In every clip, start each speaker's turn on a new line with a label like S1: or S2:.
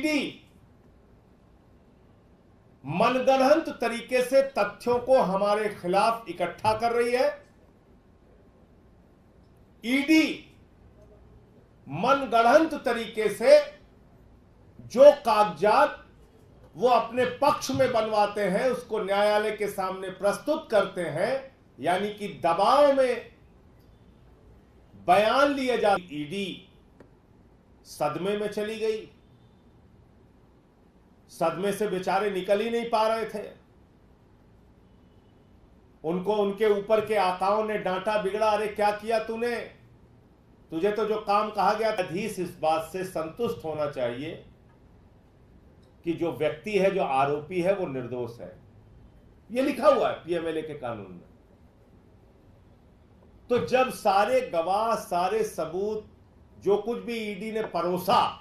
S1: ED मनगढ़ंत तरीके से तथ्यों को हमारे खिलाफ इकट्ठा कर रही है। ईडी मनगढ़ंत तरीके से जो कागजात वो अपने पक्ष में बनवाते हैं उसको न्यायालय के सामने प्रस्तुत करते हैं, यानी कि दबाव में बयान लिए जा। ईडी सदमे में चली गई, सदमे से बेचारे निकल ही नहीं पा रहे थे। उनको उनके ऊपर के आकाओं ने डांटा, बिगड़ा, अरे क्या किया तूने, तुझे तो जो काम कहा गया। अधीश इस बात से संतुष्ट होना चाहिए कि जो व्यक्ति है, जो आरोपी है, वो निर्दोष है। ये लिखा हुआ है पीएमएलए के कानून में। तो जब सारे गवाह, सारे सबूत, जो कुछ भी ईडी ने परोसा,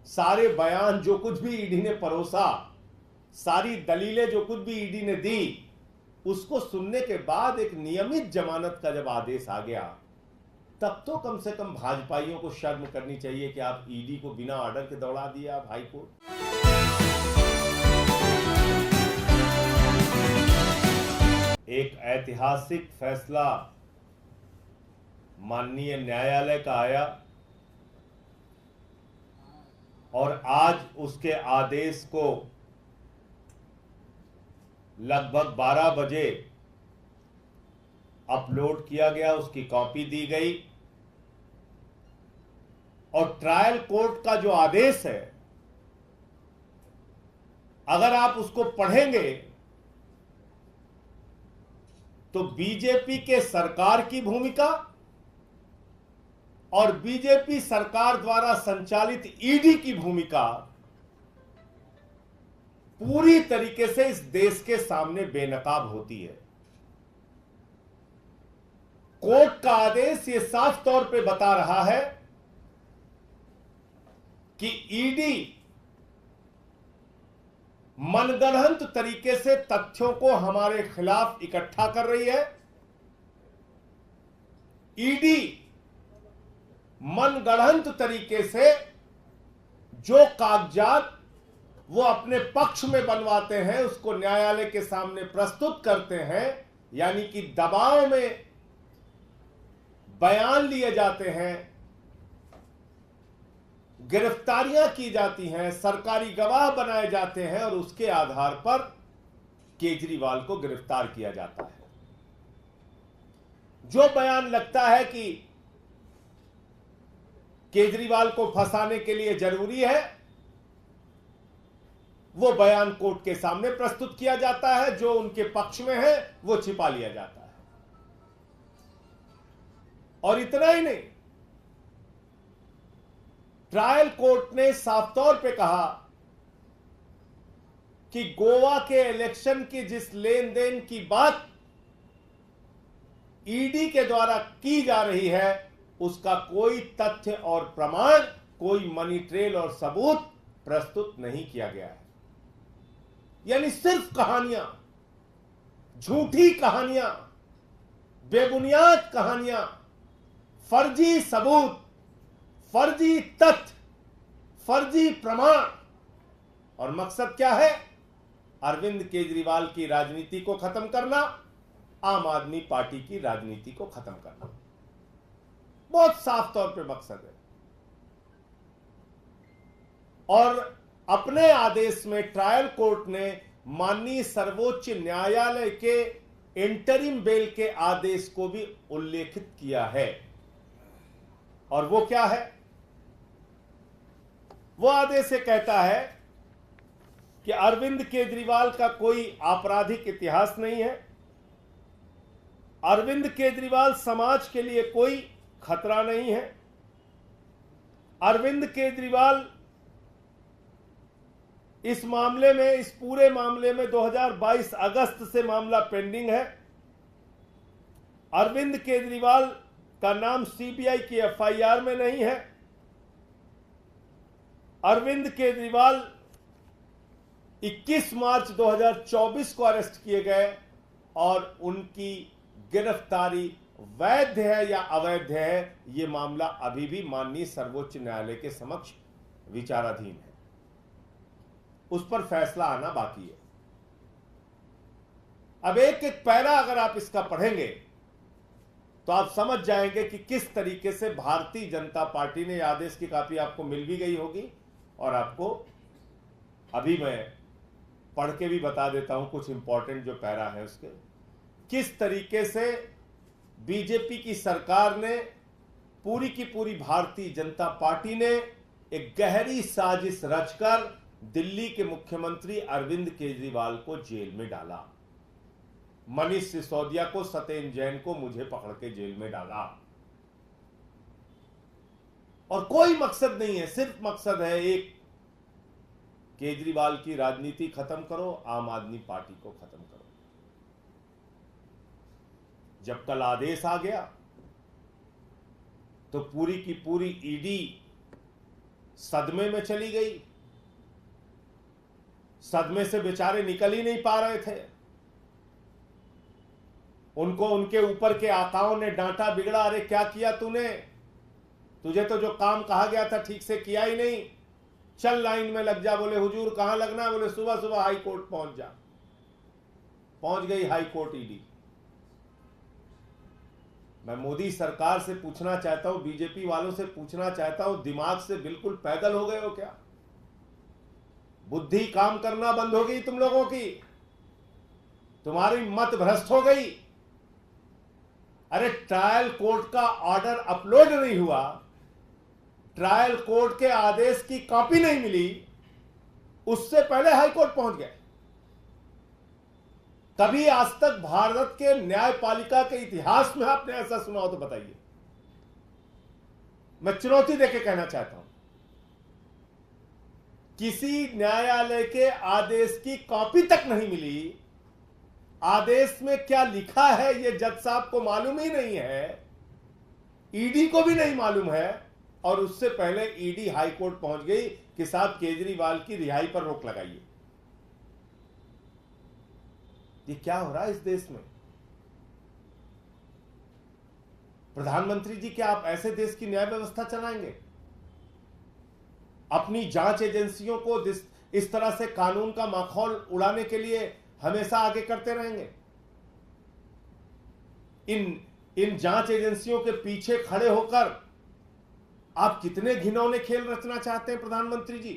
S1: सारे बयान जो कुछ भी ईडी ने परोसा, सारी दलीलें जो कुछ भी ईडी ने दी, उसको सुनने के बाद एक नियमित जमानत का जब आदेश आ गया, तब तो कम से कम भाजपाइयों को शर्म करनी चाहिए कि आप ईडी को बिना ऑर्डर के दौड़ा दिया आप हाई कोर्ट। एक ऐतिहासिक फैसला माननीय न्यायालय का आया और आज उसके आदेश को लगभग 12 बजे अपलोड किया गया, उसकी कॉपी दी गई। और ट्रायल कोर्ट का जो आदेश है, अगर आप उसको पढ़ेंगे तो बीजेपी के सरकार की भूमिका और बीजेपी सरकार द्वारा संचालित ईडी की भूमिका पूरी तरीके से इस देश के सामने बेनकाब होती है। कोर्ट का आदेश ये साफ तौर पे बता रहा है कि ईडी मनगढ़ंत तरीके से तथ्यों को हमारे खिलाफ इकट्ठा कर रही है। ईडी मनगढ़ंत तरीके से जो कागजात वो अपने पक्ष में बनवाते हैं उसको न्यायालय के सामने प्रस्तुत करते हैं, यानी कि दबाव में बयान लिए जाते हैं, गिरफ्तारियां की जाती हैं, सरकारी गवाह बनाए जाते हैं और उसके आधार पर केजरीवाल को गिरफ्तार किया जाता है। जो बयान लगता है कि केजरीवाल को फंसाने के लिए जरूरी है, वो बयान कोर्ट के सामने प्रस्तुत किया जाता है। जो उनके पक्ष में है वो छिपा लिया जाता है। और इतना ही नहीं, ट्रायल कोर्ट ने साफ तौर पे कहा कि गोवा के इलेक्शन की जिस लेन देन की बात ईडी के द्वारा की जा रही है, उसका कोई तथ्य और प्रमाण, कोई मनी ट्रेल और सबूत प्रस्तुत नहीं किया गया है। यानी सिर्फ कहानियां, झूठी कहानियां, बेबुनियाद कहानियां, फर्जी सबूत, फर्जी तथ्य, फर्जी प्रमाण। और मकसद क्या है? अरविंद केजरीवाल की राजनीति को खत्म करना, आम आदमी पार्टी की राजनीति को खत्म करना। बहुत साफ तौर पे मकसद है। और अपने आदेश में ट्रायल कोर्ट ने माननीय सर्वोच्च न्यायालय के इंटरिम बेल के आदेश को भी उल्लेखित किया है। और वो क्या है? वो आदेश कहता है कि अरविंद केजरीवाल का कोई आपराधिक इतिहास नहीं है, अरविंद केजरीवाल समाज के लिए कोई खतरा नहीं है, अरविंद केजरीवाल इस मामले में, इस पूरे मामले में 2022 अगस्त से मामला पेंडिंग है। अरविंद केजरीवाल का नाम सीबीआई की एफआईआर में नहीं है। अरविंद केजरीवाल 21 मार्च 2024 को अरेस्ट किए गए और उनकी गिरफ्तारी वैध है या अवैध है, यह मामला अभी भी माननीय सर्वोच्च न्यायालय के समक्ष विचाराधीन है, उस पर फैसला आना बाकी है। अब एक एक पैरा अगर आप इसका पढ़ेंगे तो आप समझ जाएंगे कि किस तरीके से भारतीय जनता पार्टी ने, आदेश की कॉपी आपको मिल भी गई होगी और आपको अभी मैं पढ़ के भी बता देता हूं कुछ इंपॉर्टेंट जो पैरा है उसके, किस तरीके से बीजेपी की सरकार ने, पूरी की पूरी भारतीय जनता पार्टी ने एक गहरी साजिश रचकर दिल्ली के मुख्यमंत्री अरविंद केजरीवाल को जेल में डाला, मनीष सिसोदिया को, सत्येंद्र जैन को, मुझे पकड़ के जेल में डाला। और कोई मकसद नहीं है, सिर्फ मकसद है एक, केजरीवाल की राजनीति खत्म करो, आम आदमी पार्टी को खत्म करो। जब कल आदेश आ गया तो पूरी की पूरी ईडी सदमे में चली गई, सदमे से बेचारे निकल ही नहीं पा रहे थे। उनको उनके ऊपर के आकाओं ने डांटा, बिगड़ा, अरे क्या किया तूने, तुझे तो जो काम कहा गया था ठीक से किया ही नहीं, चल लाइन में लग जा। बोले हुजूर कहां लगना, बोले सुबह सुबह हाई कोर्ट पहुंच जा। पहुंच गई हाई कोर्ट ईडी। मैं मोदी सरकार से पूछना चाहता हूं, बीजेपी वालों से पूछना चाहता हूं, दिमाग से बिल्कुल पैदल हो गए हो क्या? बुद्धि काम करना बंद हो गई तुम लोगों की, तुम्हारी मत भ्रष्ट हो गई। अरे ट्रायल कोर्ट का ऑर्डर अपलोड नहीं हुआ, ट्रायल कोर्ट के आदेश की कॉपी नहीं मिली, उससे पहले हाई कोर्ट पहुंच गए। कभी आज तक भारत के न्यायपालिका के इतिहास में आपने ऐसा सुना हो तो बताइए। मैं चुनौती देके कहना चाहता हूं, किसी न्यायालय के आदेश की कॉपी तक नहीं मिली, आदेश में क्या लिखा है ये जज साहब को मालूम ही नहीं है, ईडी को भी नहीं मालूम है, और उससे पहले ईडी हाई कोर्ट पहुंच गई कि साहब केजरीवाल की रिहाई पर रोक लगाइए। ये क्या हो रहा है इस देश में? प्रधानमंत्री जी, क्या आप ऐसे देश की न्याय व्यवस्था चलाएंगे? अपनी जांच एजेंसियों को इस तरह से कानून का माखौल उड़ाने के लिए हमेशा आगे करते रहेंगे? इन जांच एजेंसियों के पीछे खड़े होकर आप कितने घिनौने खेल रचना चाहते हैं प्रधानमंत्री जी?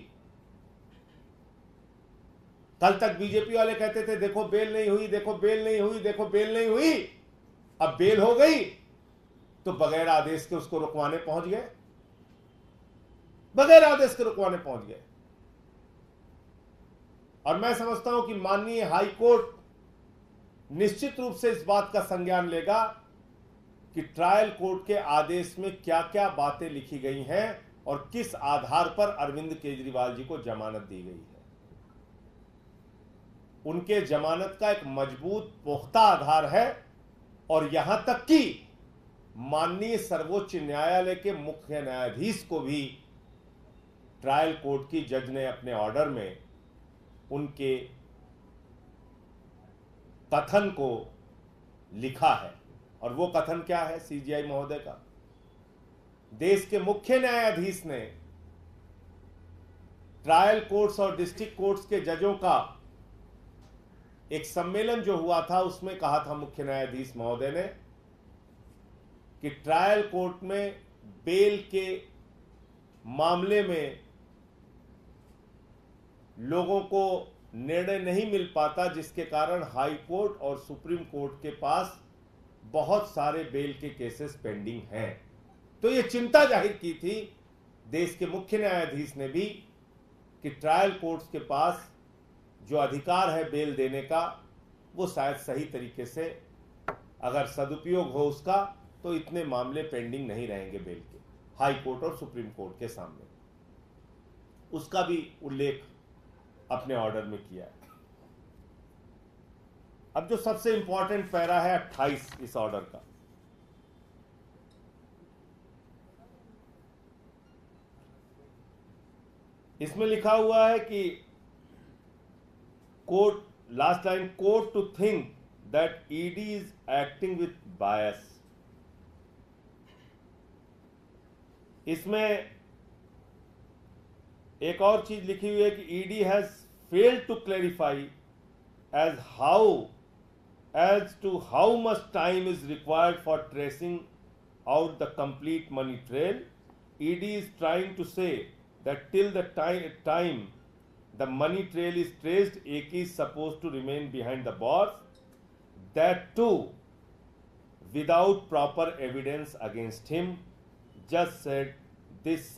S1: कल तक बीजेपी वाले कहते थे देखो बेल नहीं हुई, देखो बेल नहीं हुई, देखो बेल नहीं हुई। अब बेल हो गई तो बगैर आदेश के उसको रुकवाने पहुंच गए, बगैर आदेश के रुकवाने पहुंच गए। और मैं समझता हूं कि माननीय हाई कोर्ट निश्चित रूप से इस बात का संज्ञान लेगा कि ट्रायल कोर्ट के आदेश में क्या क्या बातें लिखी गई हैं और किस आधार पर अरविंद केजरीवाल जी को जमानत दी गई है। उनके जमानत का एक मजबूत पुख्ता आधार है, और यहां तक कि माननीय सर्वोच्च न्यायालय के मुख्य न्यायाधीश को भी ट्रायल कोर्ट की जज ने अपने ऑर्डर में उनके कथन को लिखा है। और वो कथन क्या है सीजीआई महोदय का? देश के मुख्य न्यायाधीश ने ट्रायल कोर्ट्स और डिस्ट्रिक्ट कोर्ट्स के जजों का एक सम्मेलन जो हुआ था उसमें कहा था मुख्य न्यायाधीश महोदय ने कि ट्रायल कोर्ट में बेल के मामले में लोगों को निर्णय नहीं मिल पाता, जिसके कारण हाई कोर्ट और सुप्रीम कोर्ट के पास बहुत सारे बेल के केसेस पेंडिंग हैं। तो ये चिंता जाहिर की थी देश के मुख्य न्यायाधीश ने भी कि ट्रायल कोर्ट्स के पास जो अधिकार है बेल देने का, वो शायद सही तरीके से अगर सदुपयोग हो उसका, तो इतने मामले पेंडिंग नहीं रहेंगे बेल के हाई कोर्ट और सुप्रीम कोर्ट के सामने। उसका भी उल्लेख अपने ऑर्डर में किया है। अब जो सबसे इंपॉर्टेंट पैरा है 28 इस ऑर्डर का, इसमें लिखा हुआ है कि court, last line, court to think that ED is acting with bias. इसमें एक और चीज लिखी हुई है कि ED has failed to clarify as to how much time is required for tracing out the complete money trail. ED is trying to say that till the time the money trail is traced, AK is supposed to remain behind the bars, that too without proper evidence against him. Judge said this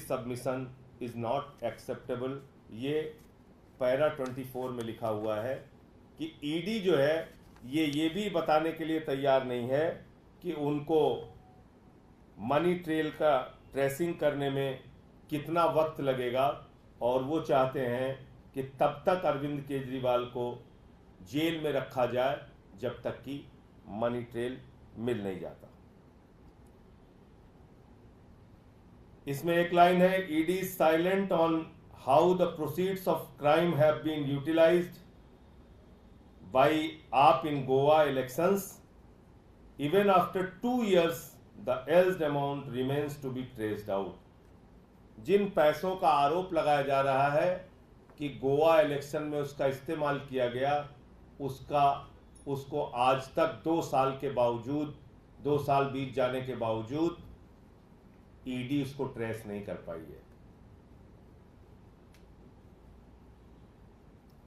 S1: submission is not acceptable. ये para 24 में लिखा हुआ है कि ED जो है ये भी बताने के लिए तैयार नहीं है कि उनको मनी ट्रेल का ट्रेसिंग करने में कितना वक्त लगेगा, और वो चाहते हैं कि तब तक अरविंद केजरीवाल को जेल में रखा जाए जब तक कि मनी ट्रेल मिल नहीं जाता। इसमें एक लाइन है, ED is silent on how the proceeds of crime have been utilised by AAP in Goa elections. Even after 2 years, the alleged amount remains to be traced out. जिन पैसों का आरोप लगाया जा रहा है कि गोवा इलेक्शन में उसका इस्तेमाल किया गया, उसको आज तक 2 साल के बावजूद, 2 साल बीत जाने के बावजूद ईडी उसको ट्रेस नहीं कर पाई है।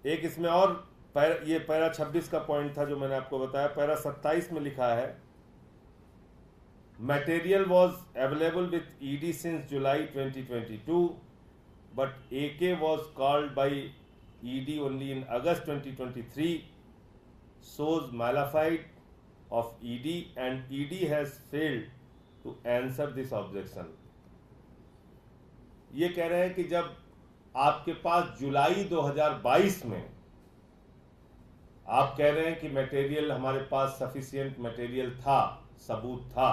S1: एक इसमें और ये पैरा 26 का पॉइंट था जो मैंने आपको बताया। पैरा 27 में लिखा है, material was available with ED since July 2022 but AK was called by ED only in August 2023, shows malafide of ED and ED has failed to answer this objection. ये कह रहे हैं कि जब आपके पास जुलाई 2022 में आप कह रहे हैं कि मटेरियल हमारे पास सफिशिएंट मटेरियल था, सबूत था,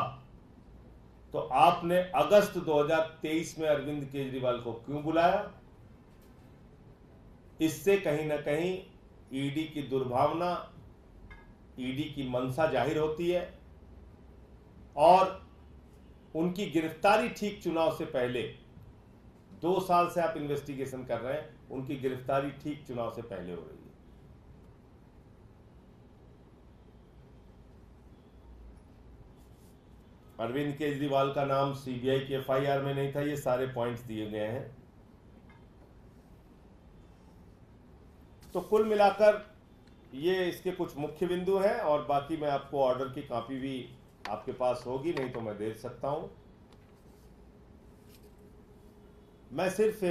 S1: तो आपने अगस्त 2023 में अरविंद केजरीवाल को क्यों बुलाया? इससे कहीं ना कहीं ईडी की दुर्भावना, ईडी की मंशा जाहिर होती है, और उनकी गिरफ्तारी ठीक चुनाव से पहले, 2 साल से आप इन्वेस्टिगेशन कर रहे हैं, उनकी गिरफ्तारी ठीक चुनाव से पहले हो रही है। अरविंद केजरीवाल का नाम सीबीआई की एफआईआर में नहीं था, ये सारे पॉइंट्स दिए गए हैं। तो कुल मिलाकर ये इसके कुछ मुख्य बिंदु हैं, और बाकी मैं आपको ऑर्डर की कॉपी भी आपके पास होगी, नहीं तो मैं दे सकता हूं। मैं सिर्फ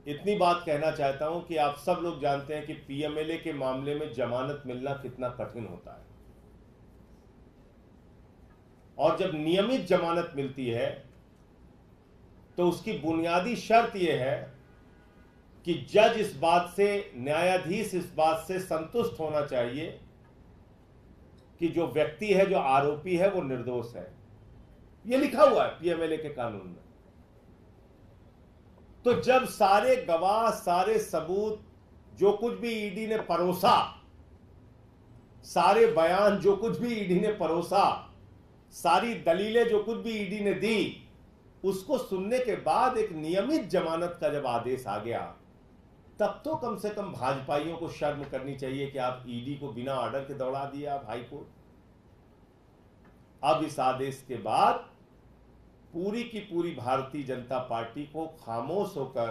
S1: इतनी बात कहना चाहता हूं कि आप सब लोग जानते हैं कि पीएमएलए के मामले में जमानत मिलना कितना कठिन होता है, और जब नियमित जमानत मिलती है तो उसकी बुनियादी शर्त यह है कि जज इस बात से, न्यायाधीश इस बात से संतुष्ट होना चाहिए कि जो व्यक्ति है, जो आरोपी है, वो निर्दोष है। यह लिखा हुआ है पीएमएलए के कानून में। तो जब सारे गवाह, सारे सबूत, जो कुछ भी ईडी ने परोसा, सारे बयान जो कुछ भी ईडी ने परोसा, सारी दलीलें जो कुछ भी ईडी ने दी, उसको सुनने के बाद एक नियमित जमानत का जब आदेश आ गया, तब तो कम से कम भाजपाइयों को शर्म करनी चाहिए कि आप ईडी को बिना ऑर्डर के दौड़ा दिया आप हाई कोर्ट। अब इस आदेश के बाद पूरी की पूरी भारतीय जनता पार्टी को खामोश होकर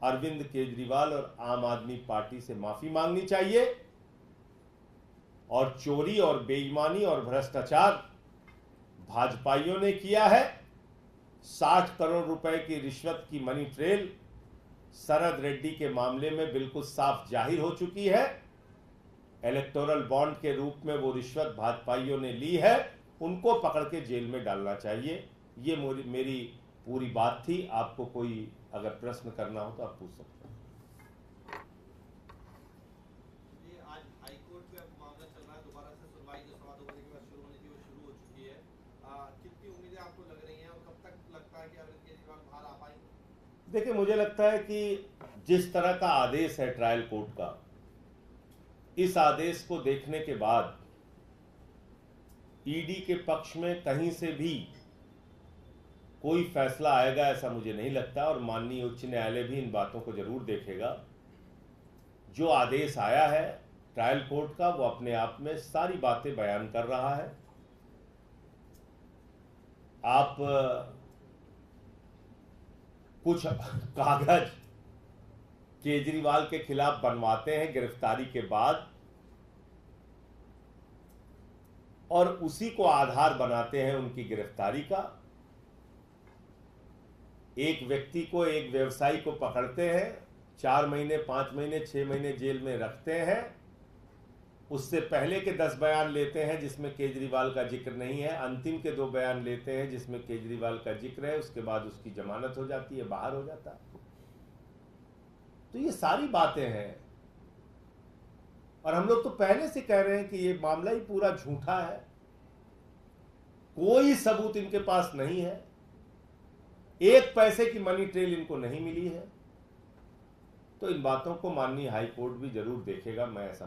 S1: अरविंद केजरीवाल और आम आदमी पार्टी से माफी मांगनी चाहिए, और चोरी और बेईमानी और भ्रष्टाचार भाजपाइयों ने किया है। 60 करोड़ रुपए की रिश्वत की मनी ट्रेल शरद रेड्डी के मामले में बिल्कुल साफ जाहिर हो चुकी है। इलेक्टोरल बॉन्ड के रूप में वो रिश्वत भाजपाइयों ने ली है, उनको पकड़ के जेल में डालना चाहिए। ये मेरी पूरी बात थी। आपको कोई अगर प्रश्न करना हो तो आप पूछ सकते हैं।
S2: आज हाईकोर्ट में मामला चल रहा है, दोबारा से सुनवाई जो सवा 2 बजे के बाद शुरू होनी थी वो शुरू हो चुकी है। कितनी उम्मीदें आपको लग रही हैं और कब तक लगता है कि अरविंद केजरीवाल बाहर आ पाएंगे?
S1: देखिए, मुझे लगता है कि जिस तरह का आदेश है ट्रायल कोर्ट का, इस आदेश को देखने के बाद ईडी के पक्ष में कहीं से भी कोई फैसला आएगा ऐसा मुझे नहीं लगता, और माननीय उच्च न्यायालय भी इन बातों को जरूर देखेगा। जो आदेश आया है ट्रायल कोर्ट का, वो अपने आप में सारी बातें बयान कर रहा है। आप कुछ कागज केजरीवाल के खिलाफ बनवाते हैं गिरफ्तारी के बाद, और उसी को आधार बनाते हैं उनकी गिरफ्तारी का। एक व्यक्ति को, एक व्यवसायी को पकड़ते हैं, 4 महीने, 5 महीने, 6 महीने जेल में रखते हैं, उससे पहले के 10 बयान लेते हैं जिसमें केजरीवाल का जिक्र नहीं है, अंतिम के 2 बयान लेते हैं जिसमें केजरीवाल का जिक्र है, उसके बाद उसकी जमानत हो जाती है, बाहर हो जाता है। तो ये सारी बातें हैं, और हम लोग तो पहले से कह रहे हैं कि ये मामला ही पूरा झूठा है, कोई सबूत इनके पास नहीं है, 1 पैसे की मनी ट्रेल इनको नहीं मिली है। तो इन बातों को माननीय हाई कोर्ट भी जरूर देखेगा, मैं ऐसा